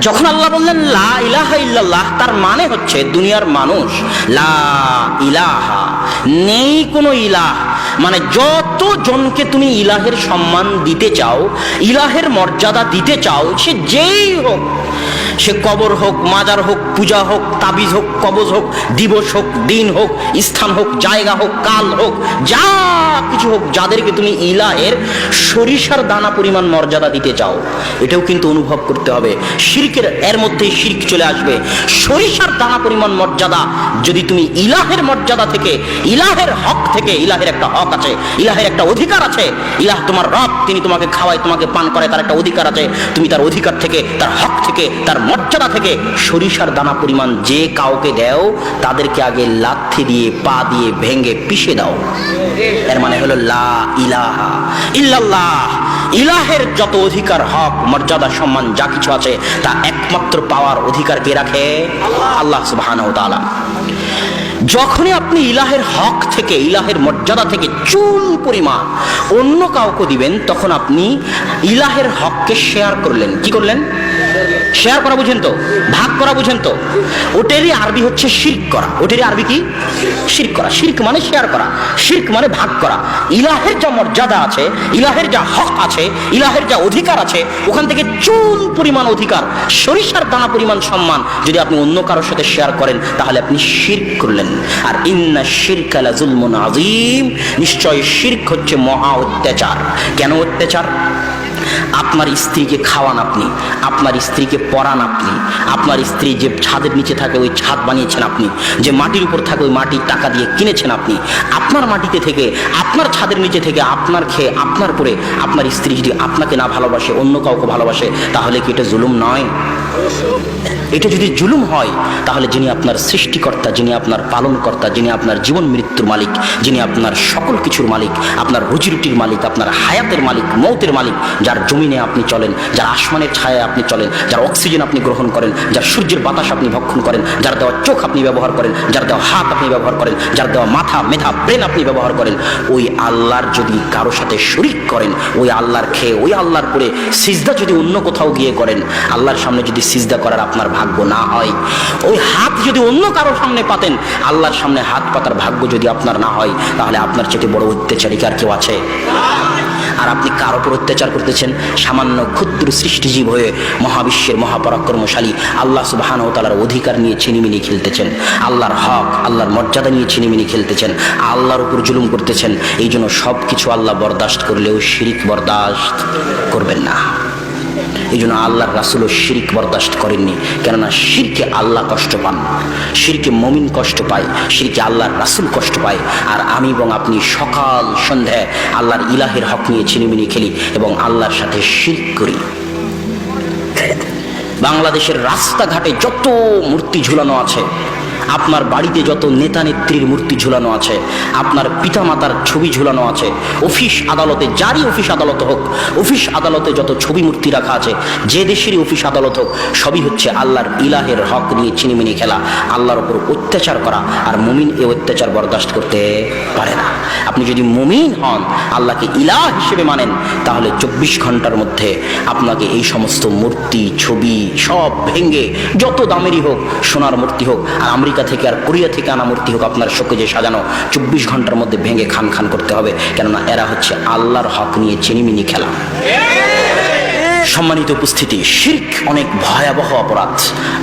যখন আল্লাহ বললেন লা ইলাহা ইল্লাল্লাহ, তার মানে হচ্ছে দুনিয়ার মানুষ লা ইলাহা, নেই কোনো ইলাহ, মানে যত জনকে তুমি ইলাহের সম্মান দিতে চাও, ইলাহের মর্যাদা দিতে চাও, সে যেই হোক, সে কবর হোক, মাজার হোক, পূজা হোক, তাবিজ হোক, কবজ হোক, দিবস হোক, দিন হোক, স্থান হোক, জায়গা হোক, কাল হোক, যা কিছু হোক, যাদেরকে তুমি ইলাহের সরিষার দানা পরিমাণ মর্যাদা দিতে চাও, এটাও কিন্তু অনুভব করতে হবে। শিরকের এর মধ্যেই শিরক চলে আসবে। সরিষার দানা পরিমাণ মর্যাদা যদি তুমি ইলাহের মর্যাদা থেকে, ইলাহের হক থেকে, ইলাহের একটা হক আছে, ইলাহের একটা অধিকার আছে, ইলাহ তোমার রব, তিনি তোমাকে খাওয়ায়, তোমাকে পান করে, তার একটা অধিকার আছে, তুমি তার অধিকার থেকে, তার হক থেকে, তার মর্যাদা থেকে সরিষার দানা পরিমাণ যে কাউকে দেও, তাদেরকে আগে লাথি দিয়ে, পা দিয়ে ভেঙে পিষে দাও। এর মানে হলো লা ইলাহা ইল্লাল্লাহ। ইলাহের যত অধিকার, হক, মর্যাদা, সম্মান যা কিছু আছে, তা একমাত্র পাওয়ার অধিকার কে রাখে? আল্লাহ সুবহানাহু ওয়া তাআলা। যখনই আপনি ইলাহের হক থেকে, ইলাহের মর্যাদা থেকে চুল পরিমাণ অন্য কাউকে দিবেন, তখন আপনি ইলাহের হককে শেয়ার করলেন। কি করলেন? শেয়ার করা বুঝেন তো? ভাগ করা বুঝেন তো? ওটারই আরবি হচ্ছে শিরক করা। ওটারই আরবি কি? শিরক করা। শিরক মানে শেয়ার করা, শিরক মানে ভাগ করা। ইলাহের যা মর্যাদা আছে, ইলাহের যা হক আছে, ইলাহের যা অধিকার আছে, ওখান থেকে চুল পরিমাণ অধিকার, সরিষার দানা পরিমাণ সম্মান যদি আপনি অন্য কারোর সাথে শেয়ার করেন, তাহলে আপনি শিরক করলেন। আর ইন্না শিরকা লাযুলমুন আযীম, নিশ্চয় শিরক হচ্ছে মহা অত্যাচার। কেন অত্যাচার? আপনার স্ত্রীকে খাওয়ান আপনি, আপনার স্ত্রীকে পরান আপনি, আপনার স্ত্রী যে ছাদের নিচে থাকে ওই ছাদ বানিয়েছেন আপনি, যে মাটির উপর থাকে ওই মাটির টাকা দিয়ে কিনেছেন আপনি, আপনার মাটিতে থেকে, আপনার ছাদের নিচে থেকে, আপনার খেয়ে, আপনার পরে আপনার স্ত্রী যদি আপনাকে না ভালোবাসে, অন্য কাউকে ভালোবাসে, তাহলে কি এটা জুলুম নয়? এটা যদি জুলুম হয়, তাহলে যিনি আপনার সৃষ্টিকর্তা, যিনি আপনার পালনকর্তা, যিনি আপনার জীবন মৃত্যুর মালিক, যিনি আপনার সকল কিছুর মালিক, আপনার রুজি রুটির মালিক, আপনার হায়াতের মালিক, মৌতের মালিক, যার জমিনে আপনি চলেন, যার আসমানের ছায়ায় আপনি চলেন, যার অক্সিজেন আপনি গ্রহণ করেন, যার সূর্যের বাতাস আপনি ভক্ষণ করেন, যার দেওয়া চোখ আপনি ব্যবহার করেন, যার দেওয়া হাত আপনি ব্যবহার করেন, যার দেওয়া মাথা, মেধা, ব্রেন আপনি ব্যবহার করেন, ওই আল্লাহর যদি কারো সাথে শরীক করেন, ওই আল্লাহর খেয়ে, ওই আল্লাহর পরে সিজদা যদি অন্য কোথাও গিয়ে করেন, আল্লাহর সামনে যদি সিজদা করার আপনার ভাগ্য না হয়, ওই হাত যদি অন্য কারোর সামনে পাতেন, আল্লাহর সামনে হাত পাতার ভাগ্য যদি আপনার না হয়, তাহলে আপনার চেয়ে বড় অত্যাচারী আর কেউ আছে? আর আপনি কার উপর অত্যাচার করতেছেন? সামান্য ক্ষুদ্র সৃষ্টিজীব হয়ে মহাবিশ্বের মহাপরাক্রমশালী আল্লাহ সুবহানাহু ওয়া তাআলার অধিকার নিয়ে ছিনিমিনি খেলতেছেন, আল্লাহর হক, আল্লাহর মর্যাদা নিয়ে ছিনিমিনি খেলতেছেন, আল্লাহর উপর জুলুম করতেছেন। এই জন্য সব কিছু আল্লাহ বরদাস্ত করলেও শিরিক বরদাস্ত করবেন না। এই জন্য আল্লাহর রাসূলও শিরক বরদাস্ত করেননি, কেননা শিরকে আল্লাহ কষ্ট পান, শিরকে মুমিন কষ্ট পায়, শিরকে আল্লাহর রাসূল কষ্ট পায়। আর আমি এবং আপনি সকাল সন্ধ্যায় আল্লাহর ইলাহের হক নিয়ে ছিনিমিনি খেলি এবং আল্লাহর সাথে শিরক করি। বাংলাদেশের রাস্তাঘাটে যত মূর্তি ঝুলানো আছে, আপনার বাড়িতে যত নেতা নেত্রীর মূর্তি ঝুলানো আছে, আপনার পিতামাতার ছবি ঝুলানো আছে, অফিস আদালতে, যারই অফিস আদালত হোক, অফিস আদালতে যত ছবি মূর্তি রাখা আছে, যে দেশেরই অফিস আদালত হোক, সবই হচ্ছে আল্লাহর ইলাহের হক নিয়ে ছিনিমিনি খেলা, আল্লাহর উপর অত্যাচার করা। আর মুমিন এই অত্যাচার বরদাস্ত করতে পারে না। আপনি যদি মুমিন হন, আল্লাহকে ইলাহ হিসেবে মানেন, তাহলে 24 ঘন্টার মধ্যে আপনাকে এই সমস্ত মূর্তি, ছবি সব ভেঙে, যত দামেরই হোক, সোনার মূর্তি হোক, আর আমেরিকা থেকে আর কোরিয়া থেকে আনা মূর্তি হোক, আপনার শোকেজে সাজানো, 24 ঘন্টার মধ্যে ভেঙে খান খান করতে হবে, কেননা এরা হচ্ছে আল্লাহর হক নিয়ে চিনিমিনি খেলা। সম্মানিত উপস্থিতি, শিরক অনেক ভয়াবহ অপরাধ।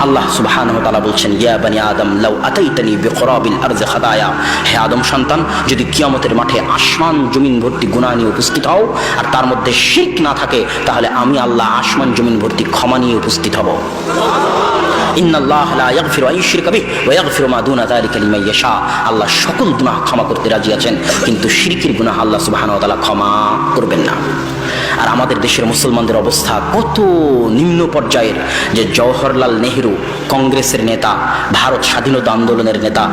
আল্লাহ সুবহানাহু ওয়া তাআলা বলছেন, ইয়া বানি আদম লাউ আতাইতানি বিকরাবিল আরজি খাদায়া, হে আদম সন্তান, যদি কিয়ামতের মাঠে আসমান জমিন ভর্তি গুনাহ নিয়ে উপস্থিত হও আর তার মধ্যে শিরক না থাকে, তাহলে আমি আল্লাহ আসমান জমিন ভর্তি ক্ষমা নিয়ে উপস্থিত হব। ইন্নাল্লাহ লা ইয়াগফিরু আন ইউশরিকা বিহি ওয়া ইয়াগফিরু মা দুনা যালিকা লিমান ইয়াশা। আল্লাহ সকল গুনাহ ক্ষমা করতে রাজি আছেন, কিন্তু শিরকের গুনাহ আল্লাহ সুবহানাহু ওয়া তাআলা ক্ষমা করবেন না। আর আমাদের দেশের মুসলমানদের অবস্থা কত নিম্ন পর্যায়ের, যে জওহরলাল নেহেরু, কংগ্রেসের নেতা, ভারত স্বাধীনতা আন্দোলনের নেতা,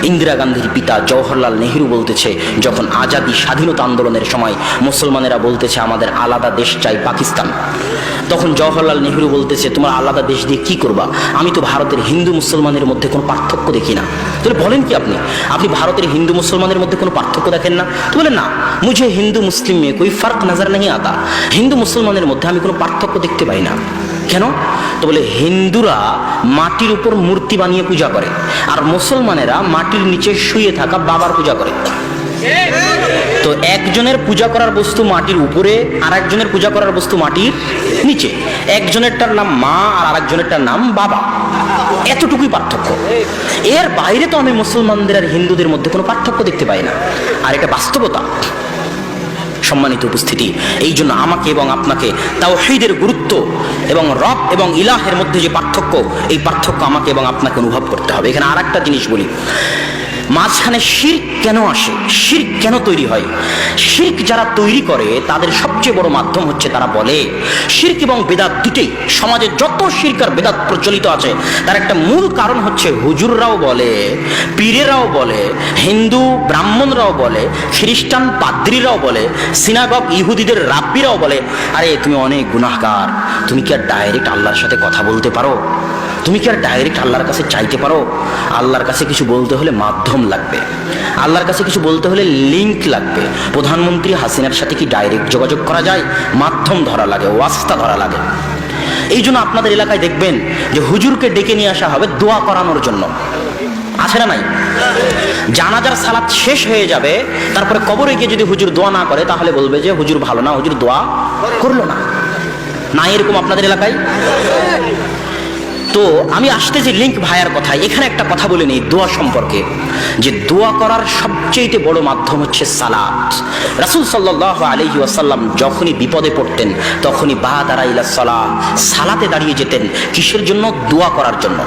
ইন্দিরা গান্ধীর পিতা জওহরলাল নেহেরু বলতেছে, যখন আজাদি স্বাধীনতা আন্দোলনের সময় মুসলমানেরা বলতেছে আমাদের আলাদা দেশ চাই, পাকিস্তান, তখন জওহরলাল নেহেরু বলতেছে, তোমার আলাদা দেশ দিয়ে কি করবা? আমি তো ভারতের হিন্দু মুসলমানের মধ্যে কোনো পার্থক্য দেখি না। তাহলে বলেন কি আপনি ভারতের হিন্দু মুসলমানের মধ্যে কোনো পার্থক্য দেখেন না? তো বলেন না, মুঝে হিন্দু মুসলিম মে কোই ফার্ক নজর नहीं आता, হিন্দু মুসলমানের মধ্যে আমি কোনো পার্থক্য দেখতে পাই না। কেন? তো বলে হিন্দুরা মাটির উপর মূর্তি বানিয়ে পূজা করে, আর মুসলমানেরা মাটির নিচে শুয়ে থাকা বাবার পূজা করে। তো একজনের পূজা করার বস্তু মাটির উপরে, আর একজনের পূজা করার বস্তু মাটির নিচে। একজনেরটার নাম মা আর আরেকজনেরটার নাম বাবা, এতটুকুই পার্থক্য। এর বাইরে তো আমি মুসলমানদের আর হিন্দুদের মধ্যে কোনো পার্থক্য দেখতে পাই না, আর এটা বাস্তবতা। সম্মানিত উপস্থিতি, এই জন্য আমাকে এবং আপনাকে তাওহীদের গুরুত্ব এবং রব এবং ইলাহের মধ্যে যে পার্থক্য, এই পার্থক্য আমাকে এবং আপনাকে অনুভব করতে হবে। এখানে আর একটা জিনিস বলি, মাঝখানে শিরক কেন আসে, শিরক কেন তৈরি হয়? শিরক যারা তৈরি করে তাদের সবচেয়ে বড় মাধ্যম হচ্ছে, তারা বলে শিরক এবং বেদাত দুটেই, সমাজে যত শিরক আর বেদাত প্রচলিত আছে তার একটা মূল কারণ হচ্ছে, হুজুররাও বলে, পীরেরাও বলে, হিন্দু ব্রাহ্মণরাও বলে, খ্রিস্টান পাদ্রীরাও বলে, সিনাগগ ইহুদিদের রাব্বিরাও বলে, আরে তুমি অনেক গুনাহগার, তুমি কি আর ডাইরেক্ট আল্লাহর সাথে কথা বলতে পারো? তুমি কি আর ডাইরেক্ট আল্লাহর কাছে চাইতে পারো? আল্লাহর কাছে কিছু বলতে হলে মাধ্যম লাগবে, আল্লাহর কাছে কিছু বলতে হলে লিংক লাগবে। প্রধানমন্ত্রী হাসিনার সাথে কি ডাইরেক্ট যোগাযোগ করা যায়? মাধ্যম ধরা লাগে, ওয়াস্তা ধরা লাগে। এই জন্য আপনাদের এলাকায় দেখবেন যে হুজুরকে ডেকে নিয়ে আসা হবে দোয়া করানোর জন্য, আছে না নাই? জানাজার সালাত শেষ হয়ে যাবে, তারপরে কবরে গিয়ে যদি হুজুর দোয়া না করে তাহলে বলবে যে হুজুর ভালো না, হুজুর দোয়া করলো না। না এরকম আপনাদের এলাকায়? তো আমি আসতেছি লিংক ভাইয়ার কথায়, এখানে একটা কথা বলে নেই দোয়া সম্পর্কে, যে দোয়া করার সবচেয়ে বড় মাধ্যম হচ্ছে সালাত। রাসূল সাল্লাল্লাহু আলাইহি ওয়াসাল্লাম যখনই বিপদে পড়তেন তখনই বাদারা ইলা সালাহ, সালাতে দাঁড়িয়ে যেতেন। কিসের জন্য? দোয়া করার জন্য।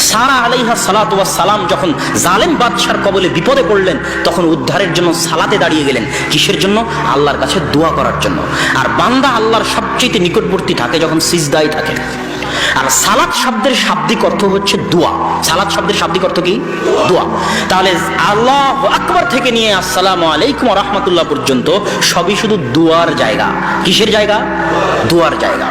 সারা আলাইহা সালাতু ওয়াস সালাম যখন জালেম বাদশার কবলে বিপদে পড়লেন তখন উদ্ধারের জন্য সালাতে দাঁড়িয়ে গেলেন। কিসের জন্য? আল্লাহর কাছে দোয়া করার জন্য। আর বান্দা আল্লাহর সবচেয়ে নিকটবর্তী থাকে যখন সিজদায় থাকে। আর সালাত শব্দের শাব্দিক অর্থ হচ্ছে দোয়া। সালাত শব্দের শাব্দিক অর্থ কি? দোয়া। তাহলে আল্লাহু আকবার থেকে নিয়ে আসসালামু আলাইকুম ওয়া রাহমাতুল্লাহ পর্যন্ত সবই শুধু দোয়ার জায়গা। কিসের জায়গা? দোয়ার জায়গা।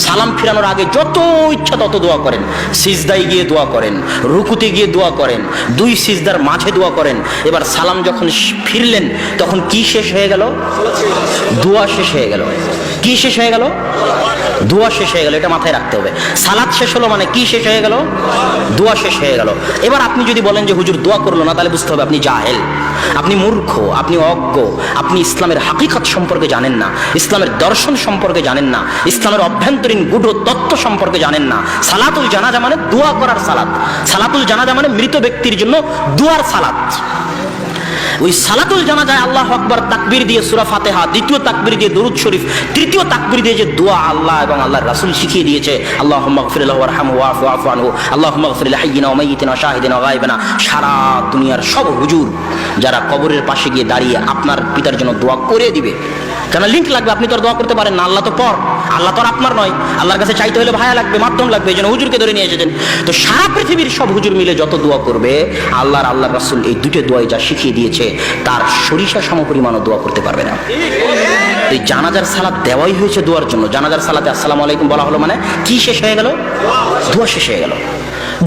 সালাম ফিরানোর আগে যত ইচ্ছা তত দোয়া করেন, সিজদায় গিয়ে দোয়া করেন, রুকুতে গিয়ে দোয়া করেন, দুই সিজদার মাঝে দোয়া করেন। এবার সালাম যখন ফিরলেন তখন কি শেষ হয়ে গেল? দোয়া শেষ হয়ে গেল। কি শেষ হয়ে গেল? দোয়া শেষ হয়ে গেল। এটা মাথায় রাখতে হবে। সালাত শেষ হলো মানে কি শেষ হয়ে গেল? দোয়া শেষ হয়ে গেল। এবার আপনি যদি বলেন যে হুজুর দোয়া করলো না, তাহলে বুঝতে হবে আপনি জাহেল, আপনি মূর্খ, আপনি অজ্ঞ, আপনি ইসলামের হাকিকত সম্পর্কে জানেন না, ইসলামের দর্শন সম্পর্কে জানেন না, ইসলামের অভ্যন্তরীণ গূঢ় তত্ত্ব সম্পর্কে জানেন না। সালাতুল জানাজা মানে দোয়া করার সালাত। সালাতুল জানাজা মানে মৃত ব্যক্তির জন্য দোয়ার সালাত। ওই সালাতুল জানাজায় আল্লাহু আকবার তাকবীর দিয়ে সূরা ফাতিহা, দ্বিতীয় তাকবীর দিয়ে দরুদ শরীফ, তৃতীয় তাকবীর দিয়ে যে দোয়া আল্লাহ এবং আল্লাহর রাসূল শিখিয়ে দিয়েছে, আল্লাহুম্মা গফির লাহু ওয়ারহামহু ওয়াফু আনহু, আল্লাহুম্মা গফির লিহাইয়িনা ওয়া মাইয়িতিনা ওয়া শাহিদিনা ওয়া গায়বিনা। সারা দুনিয়ার সব হুজুর যারা কবরের পাশে গিয়ে দাঁড়িয়ে আপনার পিতার জন্য দোয়া করে দিবে, কেন লিংক লাগবে, আপনি তো আর দোয়া করতে পারেন না, আল্লাহ তো পর, আল্লাহ তো আর আপনার নয়। আল্লাহর কাছে চাইতে হলে ভায়া লাগবে, মাধ্যম লাগবে, এই জন্য হুজুরকে ধরে নিয়ে এসেছেন। তো সারা পৃথিবীর সব হুজুর মিলে যত দোয়া করবে, আল্লাহর রাসূল এই দুটো দোয়াই যা শিখিয়ে দিয়েছে তার সরিষা সমপরিমাণও দোয়া করতে পারবে না। এই জানাজার সালাত দেওয়াই হয়েছে দোয়ার জন্য। জানাজার সালাতে আসসালামু আলাইকুম বলা হলো মানে কি শেষ হয়ে গেল? দোয়া শেষ হয়ে গেল।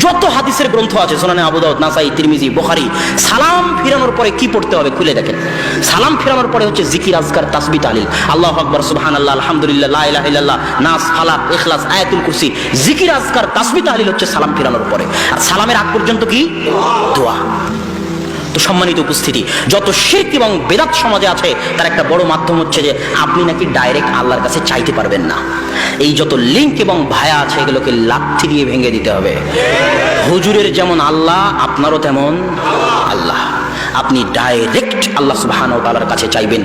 যত হাদিসের গ্রন্থ আছে, সুনানে আবু দাউদ, নাসাই, তিরমিজি, বুখারী, সালাম ফিরানোর পরে কি পড়তে হবে খুলে দেখেন। সালাম ফিরানোর পরে হচ্ছে জিকির, আজকার, তাসবিহ, তাহলিল, আল্লাহু আকবার, সুবহানাল্লাহ, আলহামদুলিল্লাহ, লা ইলাহা ইল্লাল্লাহ, নাস, ফালাক, ইখলাস, আয়াতুল কুরসি। জিকির, আজকার, তাসবিহ, তাহলিল হচ্ছে সালাম ফিরানোর পরে। আর সালামের আগ পর্যন্ত কি? দোয়া। তো সম্মানিত উপস্থিতি, যত শিরক এবং বেদাত সমাজে আছে তার একটা বড় মাধ্যম হচ্ছে যে আপনি নাকি ডাইরেক্ট আল্লাহর কাছে চাইতে পারবেন না। এই যত লিংক এবং ভায়া আছে এগুলোকে লাথি দিয়ে ভেঙে দিতে হবে। হুজুরের যেমন আল্লাহ, আপনারও তেমন আল্লাহ। আপনি ডাইরেক্ট আল্লাহ সুবহানাহু ওয়া তাআলার কাছে চাইবেন।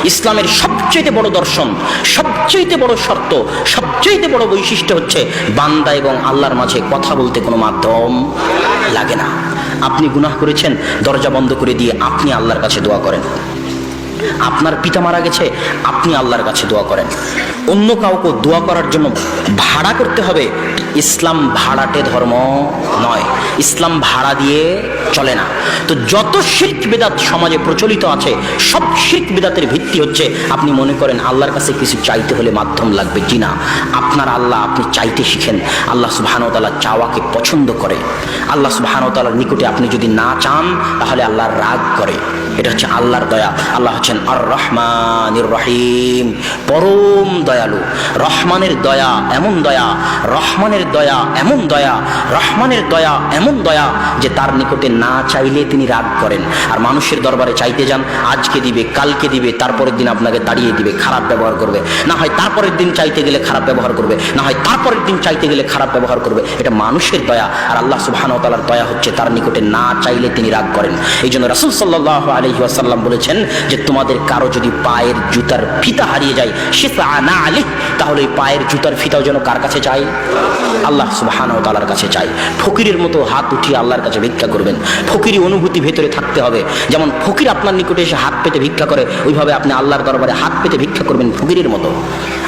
ইসলামের সবচেয়ে বড় দর্শন, সবচেয়ে বড় শর্ত, সবচেয়ে বড় বৈশিষ্ট্য হচ্ছে বান্দা এবং আল্লাহর মাঝে কথা বলতে কোনো মাধ্যম লাগে না। আপনি গুনাহ করেছেন, দরজা বন্ধ করে দিয়ে আপনি আল্লাহর কাছে দোয়া করেন। আপনার পিতা মারা গেছে, আপনি আল্লাহর কাছে দোয়া করেন। অন্য কাউকে দোয়া করার জন্য ভাড়া করতে হবে। ইসলাম ভাড়াটে ধর্ম নয়, ইসলাম ভাড়া দিয়ে চলে না। তো যত শিরক বিদআত সমাজে প্রচলিত আছে, সব শিরক বিদআতের ভিত্তি হচ্ছে আপনি মনে করেন আল্লাহর কাছে কিছু চাইতে হলে মাধ্যম লাগবে। জি না, আপনার আল্লাহ, আপনি চাইতে শিখেন। আল্লাহ সুবহানাহু ওয়া তাআলা চাওয়াকে পছন্দ করে। আল্লাহ সুবহানাহু ওয়া তাআলার নিকটে আপনি যদি না চান তাহলে আল্লাহ রাগ করে। এটা হচ্ছে আল্লাহর দয়া। আল্লাহ হচ্ছেন আর রহমানির রহিম, পরম দয়ালু। রহমানের দয়া এমন দয়া, রহমানের দয়া এমন দয়া, রহমানের দয়া এমন দয়া যে তার নিকটে না চাইলে তিনি রাগ করেন। আর মানুষের দরবারে চাইতে যান, আজকে দিবে, কালকে দিবে, তারপরের দিন আপনাকে তাড়িয়ে দিবে, খারাপ ব্যবহার করবে। না হয় তারপরের দিন চাইতে গেলে খারাপ ব্যবহার করবে, না হয় তারপরের দিন চাইতে গেলে খারাপ ব্যবহার করবে। এটা মানুষের দয়া। আর আল্লাহ সুবহানাহু ওয়া তাআলার দয়া হচ্ছে তার নিকটে না চাইলে তিনি রাগ করেন। এই জন্য রাসূল সাল্লাল্লাহু আলাইহি ওয়াসাল্লাম বলেছেন যে তোমাদের কারো যদি পায়ের জুতার ফিতা হারিয়ে যায়, শিফআনা আলাইহি, তাহলে এই পায়ের জুতার ফিতাও যেন কার কাছে চাই? আল্লাহ সুবহানাহু ওয়া তাআলার কাছে চাই। ফকিরের মতো হাত উঠিয়ে আল্লাহর কাছে ভিক্ষা করবেন। ফকিরি অনুভূতি ভেতরে থাকতে হবে। যেমন ফকির আপনার নিকটে এসে হাত পেতে ভিক্ষা করে, ওইভাবে আপনি আল্লাহর দরবারে হাত পেতে ভিক্ষা করবেন ফকিরের মতো।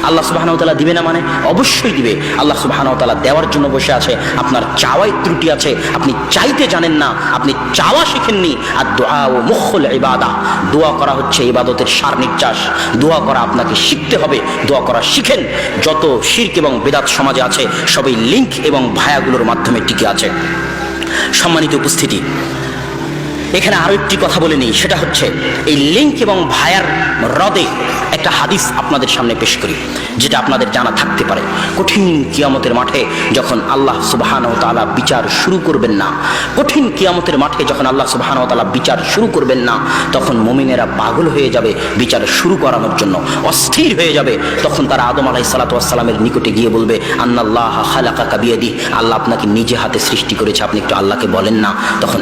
আল্লাহ সুবহানাহু ওয়া তাআলা দিবে না মানে? অবশ্যই দিবে। আল্লাহ সুবহানাহু ওয়া তাআলা দেওয়ার জন্য বসে আছে। আপনার চাওয়ায় ত্রুটি আছে, আপনি চাইতে জানেন না, আপনি চাওয়া শিখেননি। আর দোয়া ও মুখুল ইবাদা, দোয়া করা হচ্ছে ইবাদতের সার নির্যাস। দোয়া করা আপনাকে শিখতে হবে, দোয়া করা শিখেন। যত শিরক এবং বিদআত সমাজে আছে সবই লিঙ্ক এবং ভায়াগুলোর মাধ্যমে টিকে আছে। সম্মানিত উপস্থিতি, এখানে আরো একটি কথা বলে নিই, সেটা হচ্ছে এই লিঙ্ক এবং ভায়ার হ্রদে একটা হাদিস আপনাদের সামনে পেশ করি, যেটা আপনাদের জানা থাকতে পারে। কঠিন কিয়ামতের মাঠে যখন আল্লাহ সুবহানাহু ওয়া তাআলা বিচার শুরু করবেন না, কঠিন কিয়ামতের মাঠে যখন আল্লাহ সুবহানাহু ওয়া তাআলা বিচার শুরু করবেন না, তখন মুমিনেরা পাগল হয়ে যাবে বিচার শুরু করানোর জন্য, অস্থির হয়ে যাবে। তখন তারা আদম আলাইহিস সালাতু ওয়াস সালামের নিকটে গিয়ে বলবে, আন্নাল্লাহা খালাকাকা বিয়াদিহি, আল্লাহ আপনাকে নিজে হাতে সৃষ্টি করেছে, আপনি একটু আল্লাহকে বলেন না। তখন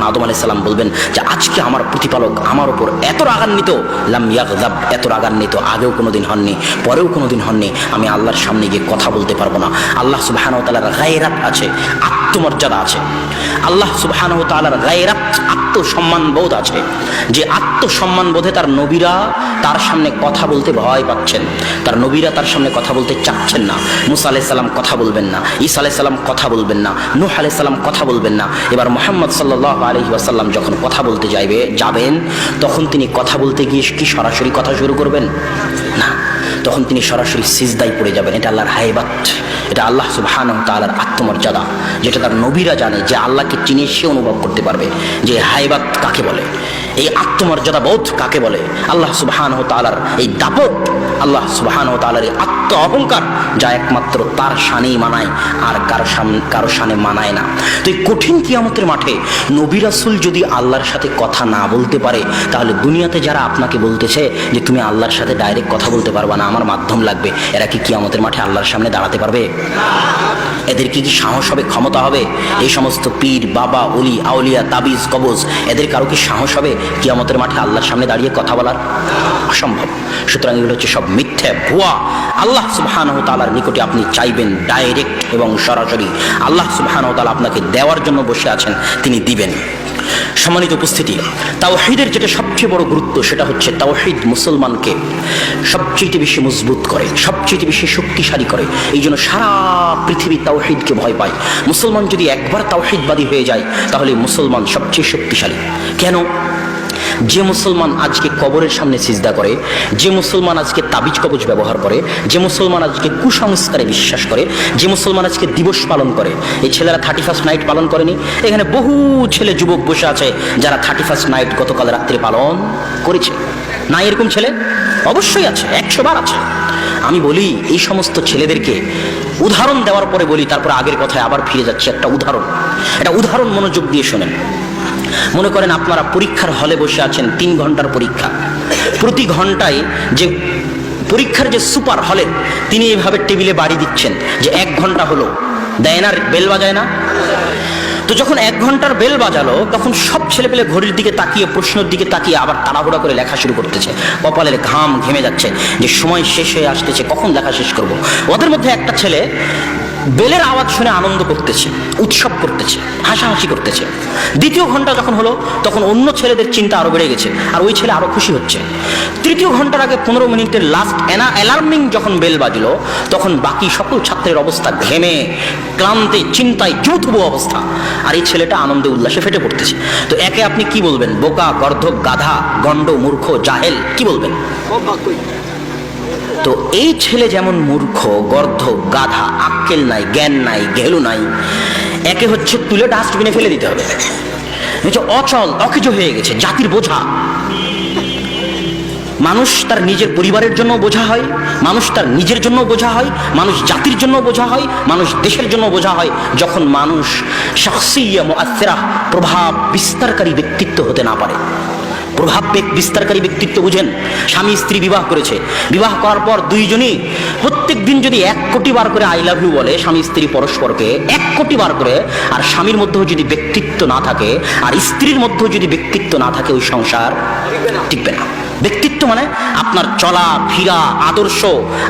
আদম আলাইহিস সালাম বলবেন যে আজকে আমার প্রতিপালক আমার উপর এত রাগান্বিত, লাম ইয়াগযাব, এত রাগান্বিত আগেও কোনোদিন হননি, পরেও কোনোদিন হননি। আমি আল্লাহর সামনে গিয়ে কথা বলতে পারবো না। আল্লাহ সুবহানাহু ওয়া তাআলার গায়রাত আছে, আত্মমর্যাদা আছে। আল্লাহ সুবহানাহু ওয়া তাআলার গায়রাত, আত্মসম্মান বোধ আছে, যে আত্মসম্মান বোধে তার নবীরা তার সামনে কথা বলতে ভয় পাচ্ছেন, তার নবীরা তার সামনে কথা বলতে চাচ্ছেন না। মুসা আলাইহিস সালাম কথা বলবেন না, ঈসা আলাইহিস সালাম কথা বলবেন না, নূহ আলাইহিস সালাম কথা বলবেন না। এবার মুহাম্মদ সাল্লাল্লাহু আলাইহি ওয়াসাল্লাম যখন কথা বলতে যাবেন, তখন তিনি কথা বলতে গিয়ে কি সরাসরি কথা শুরু করবেন? না, তখন তিনি সরাসরি সিজদায় পড়ে যাবেন। এটা আল্লাহর হাইবাত, এটা আল্লাহ সুবহানাহু ওয়া তাআলার আত্মমর্যাদা, যেটা তার নবীরা জানে, যে আল্লাহকে চিনে সে অনুভব করতে পারবে যে হাইবাত কাকে বলে, এই আত্মমর্যাদা বোধ কাকে বলে। আল্লাহ সুবহানাহু ওয়া তাআলার এই দাপট, আল্লাহ সুবহানাহু ওয়া তাআলার এই আত্ম অহংকার, যা একমাত্র তার শানেই মানায়, আর কারো শানে মানায় না। তো এই কঠিন কিয়ামতের মাঠে নবী রাসূল যদি আল্লাহর সাথে কথা না বলতে পারে, তাহলে দুনিয়াতে যারা আপনাকে বলতেছে যে তুমি আল্লাহর সাথে ডাইরেক্ট কথা বলতে পারবা না, আমার মাধ্যম লাগবে, এরা কি কিয়ামতের মাঠে আল্লাহর সামনে দাঁড়াতে পারবে? এদের কি সাহস হবে, ক্ষমতা হবে? এই সমস্ত পীর, বাবা, ওলি, আউলিয়া, তাবিজ, কবজ, এদের কারো কি সাহস হবে কিয়ামতের মাঠে আল্লাহর সামনে দাঁড়িয়ে কথা বলার? অসম্ভব। সুতরাং এগুলো হচ্ছে সব মিথ্যা, ভুয়া। আল্লাহ সুবহানাহু ওয়া তাআলার নিকটে আপনি চাইবেন ডাইরেক্ট এবং সরাসরি। আল্লাহ সুবহানাহু ওয়া তাআলা আপনাকে দেওয়ার জন্য বসে আছেন, তিনি দিবেন। সম্মানিত উপস্থিতি, তাওহীদের যেটা সবচেয়ে বড় গুরুত্ব, সেটা হচ্ছে তাওহীদ মুসলমানকে সবচেয়ে বেশি মজবুত করে, সবচেয়ে বেশি শক্তিশালী করে। এই জন্য সারা পৃথিবী তাওহীদকে ভয় পায়। মুসলমান যদি একবার তাওহীদবাদী হয়ে যায়, তাহলে মুসলমান সবচেয়ে শক্তিশালী। কেন? যে মুসলমান আজকে কবরের সামনে সিজদা করে, যে মুসলমান আজকে তাবিজ কবজ ব্যবহার করে, যে মুসলমান আজকে কুসংস্কারে বিশ্বাস করে, যে মুসলমান আজকে দিবস পালন করে, এই ছেলেরা 31st নাইট পালন করেনি? এখানে বহু ছেলে যুবক বসে আছে যারা 31st নাইট গতকাল রাত্রে পালন করেছে। না এরকম ছেলে? অবশ্যই আছে, 100 বার আছে। আমি বলি এই সমস্ত ছেলেদেরকে উদাহরণ দেওয়ার পরে বলি, তারপর আগের কথায় আবার ফিরে যাচ্ছি। একটা উদাহরণ মনোযোগ দিয়ে শোনেন। মনে করেন আপনারা পরীক্ষার হলে বসে আছেন, 3 ঘন্টার পরীক্ষা। প্রতি ঘন্টায় যে পরীক্ষার যে সুপার হলে, তিনি এইভাবে টেবিলে বাড়ি দিচ্ছেন যে 1 ঘন্টা হলো, দেয় না? বেল বাজায় না? তো যখন 1 ঘন্টার বেল বাজালো, তখন সব ছেলেপেলে ঘড়ির দিকে তাকিয়ে, প্রশ্নের দিকে তাকিয়ে আবার তাড়াহুড়া করে লেখা শুরু করতেছে। কপালের ঘাম ঘেমে যাচ্ছে যে সময় শেষ হয়ে আসতেছে, কখন লেখা শেষ করব। ওদের মধ্যে একটা ছেলে বেলের আওয়াজ শুনে আনন্দ করতেছে, উৎসব করতেছে, হাসাহাসি করতেছে। দ্বিতীয় ঘন্টা যখন হলো, তখন অন্য ছেলেদের চিন্তা আরো বেড়ে গেছে, আর ওই ছেলে আরো খুশি হচ্ছে। তৃতীয় ঘন্টার আগে 15 মিনিটের লাস্ট অ্যালার্মিং যখন বেল বাজলো, তখন বাকি সকল ছাত্রের অবস্থা ঘেমে, ক্লান্তে, চিন্তায় জুথুবু অবস্থা, আর এই ছেলেটা আনন্দে উল্লাসে ফেটে পড়তেছে। তো একে আপনি কি বলবেন? বোকা, গর্ধব, গাধা, গন্ড, মূর্খ, জাহেল, কি বলবেন? তো এই ছেলে যেমন মূর্খ, গর্ধব, গাধা, আক্কেল নাই, জ্ঞান নাই, ঘেলু নাই, একে হচ্ছে তুলে ডাস্টবিনে ফেলে দিতে হবে। অচল, অকেজো হয়ে গেছে, জাতির বোঝা। মানুষ তার নিজের পরিবারের জন্য বোঝা হয়, মানুষ তার নিজের জন্য বোঝা হয়, মানুষ জাতির জন্য বোঝা হয়, মানুষ দেশের জন্য বোঝা হয় যখন মানুষ শাখসিয়া মুআসসিরা, প্রভাব বিস্তারকারী ব্যক্তিত্ব হতে না পারে। প্রভাব বিস্তারকারী ব্যক্তিত্ব বুঝেন, স্বামী স্ত্রী বিবাহ করেছে, বিবাহ করার পর দুইজনই প্রত্যেক দিন যদি 1 কোটি বার করে আই লাভ ইউ বলে স্বামী স্ত্রী পরস্পরকে 1 কোটি বার করে, আর স্বামীর মধ্যেও যদি ব্যক্তিত্ব না থাকে আর স্ত্রীর মধ্যেও যদি ব্যক্তিত্ব না থাকে, ওই সংসার টিকবে না। ব্যক্তিত্ব মানে আপনার চলা ফিরা, আদর্শ,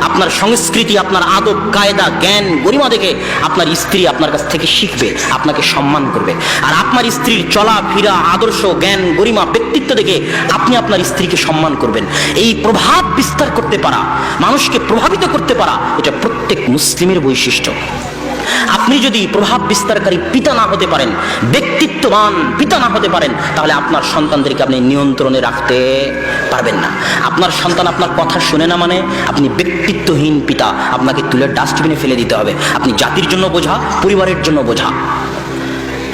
আপনার সংস্কৃতি, আপনার আদব কায়দা, জ্ঞান গরিমা দেখে আপনার স্ত্রী আপনার কাছ থেকে শিখবে, আপনাকে সম্মান করবে। আর আপনার স্ত্রীর চলা ফিরা, আদর্শ, জ্ঞান গরিমা, ব্যক্তিত্ব দেখে আপনি আপনার স্ত্রীকে সম্মান করবেন। এই প্রভাব বিস্তার করতে পারা, মানুষকে প্রভাবিত করতে পারা, এটা প্রত্যেক মুসলিমের বৈশিষ্ট্য। আপনি যদি প্রভাব বিস্তারকারী পিতা না হতে পারেন, ব্যক্তিত্ববান পিতা না হতে পারেন, তাহলে আপনার সন্তানদেরকে আপনি নিয়ন্ত্রণে রাখতে পারবেন না। আপনার সন্তান আপনার কথা শুনে না মানে আপনি ব্যক্তিত্বহীন পিতা, আপনাকে তুলে ডাস্টবিনে ফেলে দিতে হবে। আপনি জাতির জন্য বোঝা, পরিবারের জন্য বোঝা।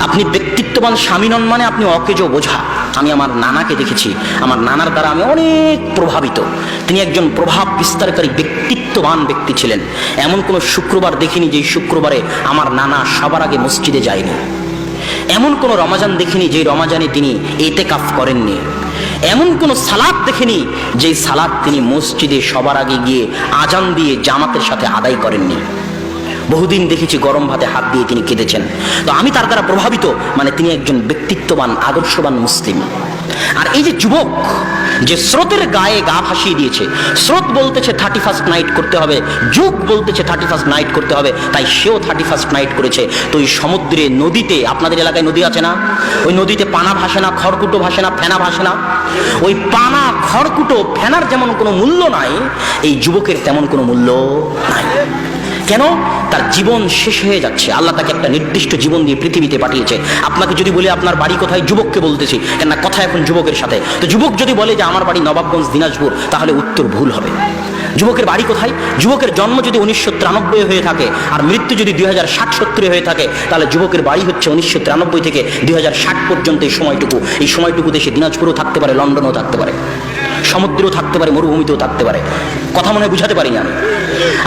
আপনি ব্যক্তিত্ববান স্বামী নন মানে আপনি অকেজো বোঝা। আমি আমার নানাকে দেখেছি, আমার নানার দ্বারা আমি অনেক প্রভাবিত। তিনি একজন প্রভাব বিস্তারকারী ব্যক্তিত্ববান ব্যক্তি ছিলেন। এমন কোনো শুক্রবার দেখিনি যে শুক্রবারে আমার নানা সবার আগে মসজিদে যায়নি। এমন কোনো রমাজান দেখিনি যে রমাজানে তিনি ইতিকাফ করেননি। এমন কোনো সালাত দেখিনি যে সালাত তিনি মসজিদে সবার আগে গিয়ে আজান দিয়ে জামাতের সাথে আদায় করেননি। বহুদিন দেখেছি গরম ভাতে হাত দিয়ে তিনি কেঁদেছেন। তো আমি তার দ্বারা প্রভাবিত, মানে তিনি একজন ব্যক্তিত্ববান আদর্শবান মুসলিম। আর এই যে যুবক যে স্রোতের গায়ে গা ভাসিয়ে দিয়েছে, স্রোত বলতেছে 31st নাইট করতে হবে, যুগ বলতেছে 31st নাইট করতে হবে, তাই সেও 31st নাইট করেছে। তো ওই সমুদ্রে, নদীতে, আপনাদের এলাকায় নদী আছে না, ওই নদীতে পানা ভাসে না, খড়কুটো ভাসে না, ফেনা ভাসে না। ওই পানা, খড়কুটো, ফেনার যেমন কোনো মূল্য নাই, এই যুবকের তেমন কোনো মূল্য নাই। কেন? তার জীবন শেষ হয়ে যাচ্ছে। আল্লাহ তাকে একটা নির্দিষ্ট জীবন দিয়ে পৃথিবীতে পাঠিয়েছে। আপনাকে যদি বলি আপনার বাড়ি কোথায়, যুবককে বলতেছি, কেন কথা এখন যুবকের সাথে। তো যুবক যদি বলে যে আমার বাড়ি নবাবগঞ্জ, দিনাজপুর, তাহলে উত্তর ভুল হবে। যুবকের বাড়ি কোথায়? যুবকের জন্ম যদি 1993 হয়ে থাকে আর মৃত্যু যদি 2060-70 হয়ে থাকে, তাহলে যুবকের বাড়ি হচ্ছে 1993 থেকে 2060 পর্যন্ত এই সময়টুকু। এই সময়টুকু দেশে দিনাজপুরও থাকতে পারে, লন্ডনও থাকতে পারে, সমুদ্রেও থাকতে পারে, মরুভূমিতেও থাকতে পারে। কথা মনে হয় বুঝাতে পারি না।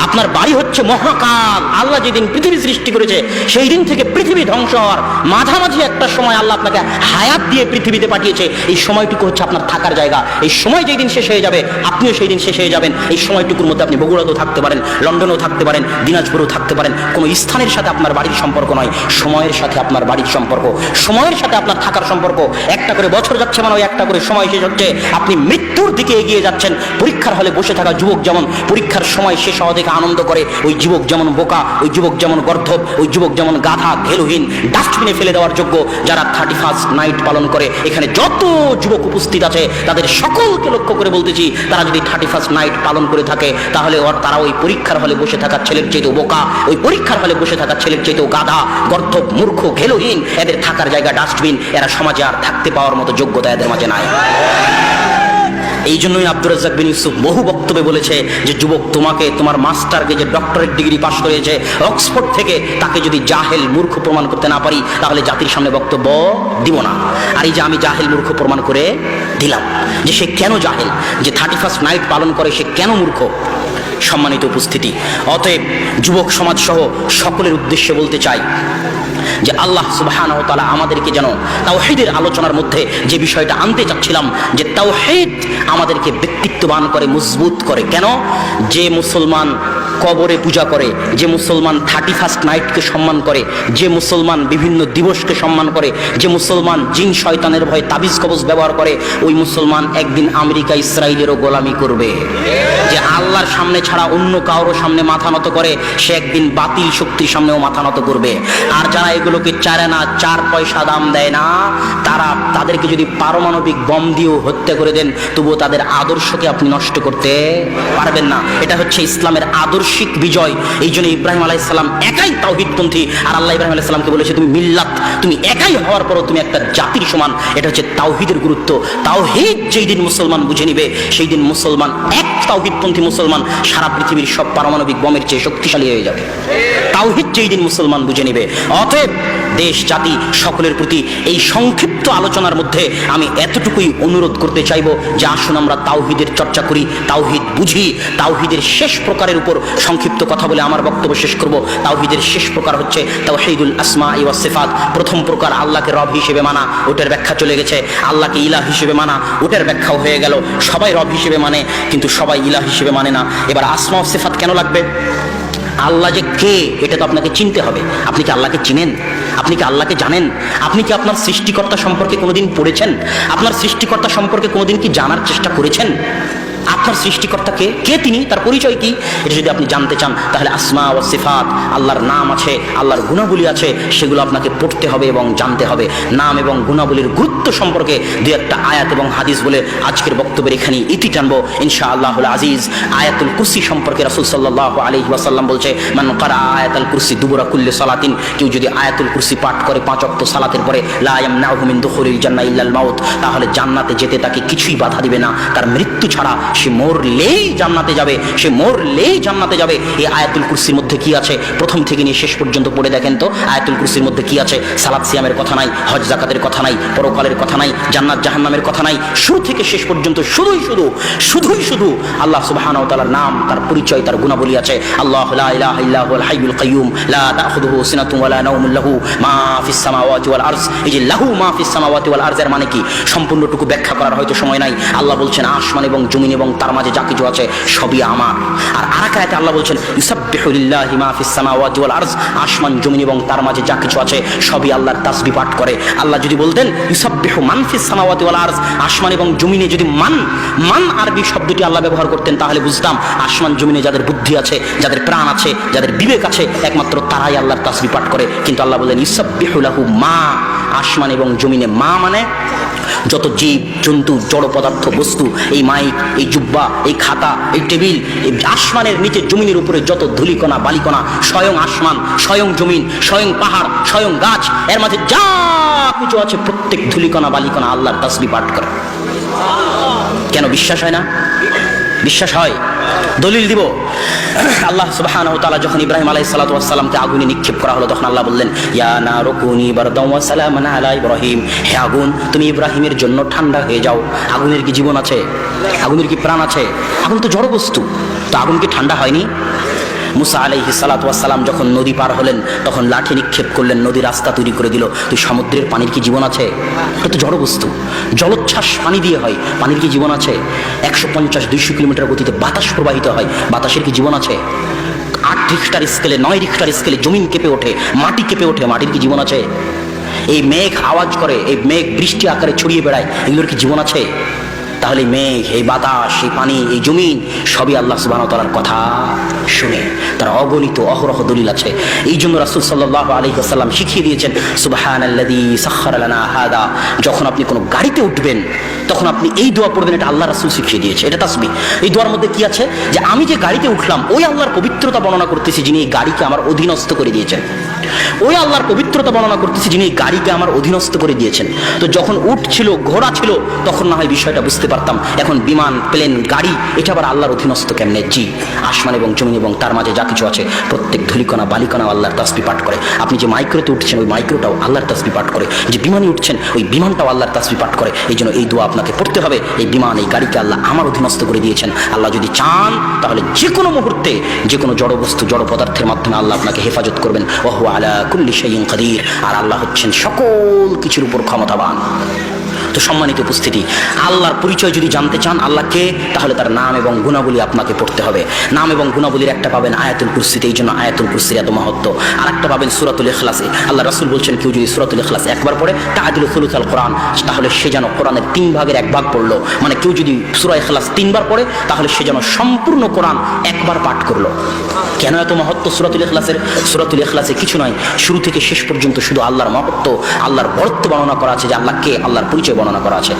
আপনার বাড়ি হচ্ছে মহাকাল। আল্লাহ যেদিন পৃথিবী সৃষ্টি করেছে সেই দিন থেকে পৃথিবী ধ্বংস হওয়ার মাঝামাঝি একটা সময় আল্লাহ আপনাকে হায়াত দিয়ে পৃথিবীতে পাঠিয়েছে। এই সময়টুকু হচ্ছে আপনার থাকার জায়গা। এই সময় যেই দিন শেষ হয়ে যাবে, আপনিও সেই দিন শেষ হয়ে যাবেন। এই সময়টুকুর মধ্যে আপনি বগুড়াতেও থাকতে পারেন, লন্ডনেও থাকতে পারেন, দিনাজপুরেও থাকতে পারেন। কোনো স্থানের সাথে আপনার বাড়ির সম্পর্ক নয়, সময়ের সাথে আপনার বাড়ির সম্পর্ক, সময়ের সাথে আপনার থাকার সম্পর্ক। একটা করে বছর যাচ্ছে মানে ওই একটা করে সময় শেষ হচ্ছে। আপনি মৃত্যুর দিকে এগিয়ে যাচ্ছেন। পরীক্ষার হলে বসে থাকা যুবক যেমন পরীক্ষার সময় শেষ হওয়া দেখে আনন্দ করে, ওই যুবক যেমন বোকা, ওই যুবক যেমন গর্ধব, ওই যুবক যেমন গাধা, ঘেলুহীন, ডাস্টবিনে ফেলে দেওয়ার যোগ্য। যারা 31st নাইট পালন করে, এখানে যত যুবক উপস্থিত আছে তাদের সকলকে লক্ষ্য করে বলতেছি, তারা যদি 31st নাইট পালন করে থাকে তাহলে তারা ওই পরীক্ষার হলে বসে থাকা ছেলের চাইতেও বোকা, ওই পরীক্ষার হলে বসে থাকা ছেলের চাইতেও গাধা, গর্ধব, মূর্খ, ঘেলুহীন। এদের থাকার জায়গা ডাস্টবিন। এরা সমাজে আর থাকতে পাওয়ার মতো যোগ্যতা এদের মাঝে নাই। এই জন্যই আব্দুর রাজ্জাক বিন ইউসুফ বহু বক্তব্যে বলেছে যে যুবক, তোমাকে তোমার মাস্টারকে যে ডক্টরেট ডিগ্রি পাশ করেছে অক্সফোর্ড থেকে, তাকে যদি জাহেল মূর্খ প্রমাণ করতে না পারি তাহলে জাতির সামনে বক্তব্য দিব না। আর এই যে আমি জাহেল মূর্খ প্রমাণ করে দিলাম যে সে কেন জাহেল, যে 31st নাইট পালন করে সে কেন মূর্খ। সম্মানিত উপস্থিতি, অতএব যুবক সমাজ সহ সকলের উদ্দেশ্যে বলতে চাই যে আল্লাহ সুবহানাহু ওয়া তাআলা আমাদেরকে যেন তাওহীদের আলোচনার মধ্যে যে বিষয়টা আনতে চাচ্ছিলাম, যে তাওহীদ আমাদেরকে ব্যক্তিত্ববান করে, মজবুত করে। কেন? যে মুসলমান কবরে পূজা করে, যে মুসলমান 31st নাইটকে সম্মান করে, যে মুসলমান বিভিন্ন দিবসকে সম্মান করে, যে মুসলমান জিন শয়তানের ভয়ে তাবিজ কবজ ব্যবহার করে, ওই মুসলমান একদিন আমেরিকা ইসরায়েলেরও গোলামি করবে। যে আল্লাহর সামনে ছাড়া অন্য কারোর সামনে মাথা নত করে, সে একদিন বাতিল শক্তির সামনেও মাথা নত করবে। আর যারা এগুলোকে চারে না, 4 পয়সা দাম দেয় না, তাদেরকে যদি পারমাণবিক বম দিয়েও হত্যা করে দেন, তবুও তাদের আদর্শকে আপনি নষ্ট করতে পারবেন না। এটা হচ্ছে ইসলামের আদর্শিক বিজয়। এই জন্য ইব্রাহিম আলাইহিস সালাম একাই তাওহীদপন্থী, আর আল্লাহ ইব্রাহিম আলাইহিস সালামকে বলেছে তুমি মিল্লাত, তুমি একাই হওয়ার পরও তুমি একটা জাতির সমান। এটা হচ্ছে তাওহীদের গুরুত্ব। তাওহীদ যেই দিন মুসলমান বুঝে নিবে, সেই দিন মুসলমান, এক তাওহীদপন্থী মুসলমান সারা পৃথিবীর সব পারমাণবিক বোমের চেয়ে শক্তিশালী হয়ে যাবে। তাওহীদ যেই দিন মুসলমান বুঝে নেবে। অতএব দেশ জাতি সকলের প্রতি এই সংক্ষিপ্ত আলোচনার মধ্যে আমি এতটুকুই অনুরোধ করতে চাইব যে আসুন আমরা তাওহীদের চর্চা করি, তাওহীদ বুঝি। তাওহীদের শেষ প্রকারের উপর সংক্ষিপ্ত কথা বলে আমার বক্তব্য শেষ করব। তাওহীদের শেষ প্রকার হচ্ছে তাওহীদুল আসমা ওয়াস সিফাত। প্রথম প্রকার আল্লাহকে রব হিসেবে মানা, ওটার ব্যাখ্যা চলে গেছে। আল্লাহকে ইলাহ হিসেবে মানা, ওটার ব্যাখ্যাও হয়ে গেল। সবাই রব হিসেবে মানে, কিন্তু সবাই ইলাহ হিসেবে মানে না। এবার আসমা ও সিফাত কেন লাগবে? আল্লাহ যে কে এটা তো আপনাকে চিনতে হবে। আপনি কি আল্লাহকে চিনেন? আপনি কি আল্লাহকে জানেন? আপনি কি আপনার সৃষ্টিকর্তা সম্পর্কে কোনোদিন পড়েছেন? আপনার সৃষ্টিকর্তা সম্পর্কে কোনোদিন কি জানার চেষ্টা করেছেন? আপনার সৃষ্টিকর্তা কে, কে তিনি, তার পরিচয় কি, এটা যদি আপনি জানতে চান তাহলে আসমা ওয়া সিফাত, আল্লাহর নাম আছে, আল্লাহর গুণাবলী আছে, সেগুলো আপনাকে পড়তে হবে এবং জানতে হবে। নাম এবং গুণাবলীর গুরুত্ব সম্পর্কে দুই একটা আয়াত এবং হাদিস বলে আজকের বক্তব্যের এখানে ইতি টানবো ইনশাআল্লাহুল আজিজ। আয়াতুল কুরসি সম্পর্কে রাসূল সাল্লাল্লাহু আলাইহি ওয়াসাল্লাম বলছে, মান ক্বারা আয়াতুল কুরসি দুবুরা কুল্লি সালাতিন, কেউ যদি আয়াতুল কুরসি পাঠ করে 5 ওয়াক্ত সালাতের পরে, লা ইয়ামনাহু মিন দুখুলিল জান্নাহ ইল্লাল মাউত, তাহলে জান্নাতে যেতে তাকে কিছুই বাধা দিবে না, তার মৃত্যু ছাড়া। সে মরলেই জান্নাতে যাবে, সে মরলেই জান্নাতে যাবে। এই আয়াতুল কুরসির মধ্যে কি আছে প্রথম থেকে নিয়ে শেষ পর্যন্ত পড়ে দেখেন তো। আয়াতুল কুরসির মধ্যে কি আছে? সালাত সিয়ামের কথা নাই, হজ যাকাতের কথা নাই, পরকালের কথা নাই, জান্নাত জাহান্নামের কথা নাই। শুরু থেকে শেষ পর্যন্ত শুধুই শুধু আল্লাহ সুবহানাহু ওয়া তাআলার নাম, তার পরিচয়, তার গুণাবলী আছে। আল্লাহু লা ইলাহা ইল্লা হুয়াল হাইয়ুল কাইয়্যুম লা তাখুযুহু সিনাতুন ওয়া লা নাওমুন লাহু মা ফিস সামাওয়াতি ওয়াল আরজ। এই যে লাহু মা ফিস সামাওয়াতি ওয়াল আরজ এর মানে কি সম্পূর্ণটুকু ব্যাখ্যা করার হয়তো সময় নাই। আল্লাহ বলছেন আসমান এবং জমিন এবং তার মাঝে যা কিছু আছে সবই আমার। আর আরেক আয়াতে আল্লাহ বলছেন ইউসাব্বিহু লিল্লাহি মা ফিস সামাওয়াতি ওয়াল আরজ, আসমান জমিন এবং তার মাঝে যা কিছু আছে সবই আল্লাহর তাসবিহ পাঠ করে। আল্লাহ যদি বলতেন ইউসাব্বিহু মান ফিস সামাওয়াতি ওয়াল আরজ, আসমান এবং জমিনে যদি মান আরবি শব্দটি আল্লাহ ব্যবহার করতেন তাহলে বুঝতাম আসমান জমিনে যাদের বুদ্ধি আছে, যাদের প্রাণ আছে, যাদের বিবেক আছে, একমাত্র তারাই আল্লাহর তাসবিহ পাঠ করে। কিন্তু আল্লাহ বলেন ইউসাব্বিহু লাহু মা, আসমান এবং জমিনে মা মানে যত জীব জন্তু জড় পদার্থ বস্তু, এই মাইক, এই জুব্বা, এই খাতা, এই টেবিল, এই আসমানের নিচে জমিনের উপরে যত ধুলিকণা বালিকণা, স্বয়ং আসমান, স্বয়ং জমিন, স্বয়ং পাহাড়, স্বয়ং গাছ, এর মাঝে যা কিছু আছে প্রত্যেক ধুলিকণা বালিকণা আল্লাহর তাসবিহ পাঠ করে। কেন বিশ্বাস হয় না? বিশ্বাস হয়। দলিল দিব। আল্লাহ সুবহানাহু ওয়া তাআলা যখন ইব্রাহিম আলাইহিস সালাতু ওয়াস সালামকে আগুনে নিক্ষেপ করা হলো তখন আল্লাহ বললেন ইয়া নারু কুনি বারদান ওয়া সালামান আলা ইব্রাহিম, হে আগুন তুমি ইব্রাহিমের জন্য ঠান্ডা হয়ে যাও। আগুনের কি জীবন আছে? আগুনের কি প্রাণ আছে? আগুন তো জড় বস্তু, তো আগুন কি ঠান্ডা হয়নি? মুসা আলাইহিস সালাতু ওয়াস সালাম যখন নদী পার হলেন তখন লাঠি নিক্ষেপ করলেন, নদী রাস্তা তৈরি করে দিল। তো সমুদ্রের পানির কি জীবন আছে? এটা তো জড় বস্তু, জলোচ্ছ্বাস পানি দিয়ে হয়, পানির কি জীবন আছে? 150-200 কিলোমিটার গতিতে বাতাস প্রবাহিত হয়, বাতাসের কি জীবন আছে? 8 রিখটার স্কেলে 9 রিখটার স্কেলে জমিন কেঁপে ওঠে, মাটি কেঁপে ওঠে, মাটির কি জীবন আছে? এই মেঘ আওয়াজ করে, এই মেঘ বৃষ্টি আকারে ছড়িয়ে বেড়ায়, এগুলোর কি জীবন আছে? তাহলে মেঘ, এই বাতাস, এই পানি, এই জমিন সবই আল্লাহ সুবহানাহু ওয়া তাআলার কথা শুনে, তার অগণিত অহরহ দলিল আছে। এই জন্য রাসূল সাল্লাল্লাহু আলাইহি ওয়াসাল্লাম শিখিয়ে দিয়েছেন সুবহানাল্লাযী সাখখারা লানা হাদা। যখন আপনি কোনো গাড়িতে উঠবেন তখন আপনি এই দোয়া পড়বেন, এটা আল্লাহ রাসূল শিখিয়ে দিয়েছে, এটা তাসবিহ। এই দোয়ার মধ্যে কি আছে? যে আমি যে গাড়িতে উঠলাম ওই আল্লাহর পবিত্রতা বর্ণনা করতেছি যিনি এই গাড়িকে আমার অধীনস্থ করে দিয়েছেন, ওই আল্লাহর পবিত্রতা বর্ণনা করতেছি যিনি এই গাড়িকে আমার অধীনস্থ করে দিয়েছেন। তো যখন উট ছিল, ঘোড়া ছিল, তখন না হয় বিষয়টা বুঝতে পারতাম। এখন বিমান, প্লেন, গাড়ি, এটা আবার আল্লাহর অধীনস্থ কেমনে? জি, আসমান এবং জমিন এবং তার মাঝে যা কিছু আছে প্রত্যেক ধূলিকণা বালিকণা আল্লাহর তাসবিহ পাঠ করে। আপনি যে মাইক্রোতে উঠছেন ওই মাইক্রোটাও আল্লাহর তাসবিহ পাঠ করে, যে বিমানে উঠছেন ওই বিমানটাও আল্লাহর তাসবিহ পাঠ করে। এই জন্য এই দোয়া আপনাকে পড়তে হবে। এই বিমান, এই গাড়িকে আল্লাহ আমার অধীনস্থ করে দিয়েছেন। আল্লাহ যদি চান তাহলে যে কোনো মুহূর্তে যে কোনো জড় বস্তু, জড় পদার্থের মাধ্যমে আল্লাহ আপনাকে হেফাজত করবেন। ওয়া হুয়া আলা কুল্লি শাইইন কাদির। আর আল্লাহ হচ্ছেন সকল কিছুর উপর ক্ষমতাবান। তো সম্মানিত উপস্থিতি, আল্লাহর পরিচয় যদি জানতে চান আল্লাহকে, তাহলে তার নাম এবং গুণাবলী আপনাকে পড়তে হবে। নাম এবং গুণাবলীর একটা পাবেন আয়াতুল কুরসিতে, এই জন্য আয়াতুল কুরসির এত মহত্ব। আর একটা পাবেন সূরাতুল ইখলাসে। আল্লাহ রাসূল বলছেন কেউ যদি সূরাতুল ইখলাস একবার পড়ে তাআদিলু সুলুসাল কোরআন, তাহলে সে যেন কোরআনের 3 ভাগের 1 ভাগ পড়লো। মানে কেউ যদি সূরা ইখলাস 3 বার পড়ে তাহলে সে যেন সম্পূর্ণ কোরআন একবার পাঠ করলো। কেন এত মহত্ব সূরাতুল ইখলাসের? সূরাতুল ইখলাসে কিছু নয়, শুরু থেকে শেষ পর্যন্ত শুধু আল্লাহর মহত্ব, আল্লাহর বরত্ব বর্ণনা করা আছে, যে আল্লাহকে, আল্লাহর পরিচয় বর্ণনা করা আছে।